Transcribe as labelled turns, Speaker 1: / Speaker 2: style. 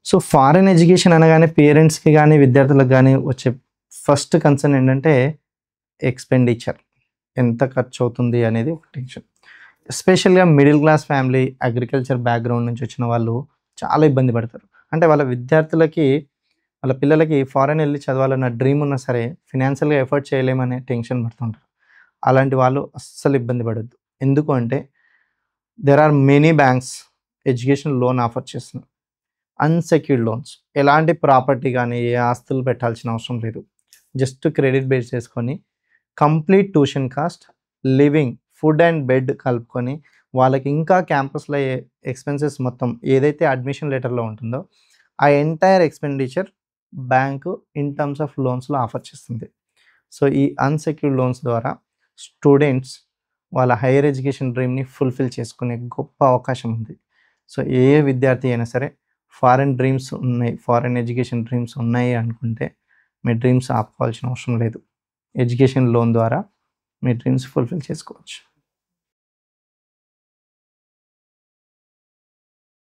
Speaker 1: So foreign education అనగానే పేరెంట్స్‌కి గానీ, విద్యార్థులకు గానీ వచ్చే ఫస్ట్ కన్సర్న్ ఏంటంటే ఎక్స్‌పెండిచర్. ఎంత ఖర్చవుతుంది అనేది ఒక టెన్షన్. ఎస్పెషల్‌గా middle class family, agriculture background నుంచి వచ్చిన వాళ్ళు చాలా ఇబ్బంది పడతారు. అంటే వాళ్ళ విద్యార్థులకి, వాళ్ళ పిల్లలకి ఫారెన్ ఎళ్లి చదవాలన్న డ్రీమ్ ఉన్నా సరే, ఫినాన్షియల్‌గా ఎఫర్ట్ చేయలేమనే టెన్షన్ పడుతుంటారు. అలాంటి వాళ్ళు అస్సలు ఇబ్బంది పడొద్దు. ఎందుకు అంటే there are many banks education loan offer చేస్తున్నాయి. Unsecured loans. ఎలాంటి ప్రాపర్టీ గానీ, ఏ ఆస్తులు పెట్టాల్సిన అవసరం లేదు. జస్ట్ క్రెడిట్ బేస్ చేసుకొని complete tuition cost, living, food and bed కలుపుకొని వాళ్ళకి ఇంకా క్యాంపస్‌లో ఎక్స్‌పెన్సెస్ మొత్తం ఏదైతే అడ్మిషన్ లెటర్‌లో ఉంటుందో, ఆ entire expenditure bank in terms of లోన్స్‌లో ఆఫర్ చేస్తుంది. సో, ఈ అన్‌సెక్యూర్డ్ లోన్స్ ద్వారా స్టూడెంట్స్ వాళ్ళ హైయర్ ఎడ్యుకేషన్ డ్రీమ్‌ని ఫుల్‌ఫిల్ చేసుకునే గొప్ప అవకాశం ఉంది. సో, ఏ విద్యార్థి అయినా సరే ఫారెన్ డ్రీమ్స్ ఉన్నాయి, ఫారెన్ ఎడ్యుకేషన్ డ్రీమ్స్ ఉన్నాయి అనుకుంటే మీ డ్రీమ్స్ ఆపుకోవాల్సిన అవసరం లేదు. ఎడ్యుకేషన్ లోన్ ద్వారా మీ డ్రీమ్స్ ఫుల్‌ఫిల్ చేసుకోవచ్చు.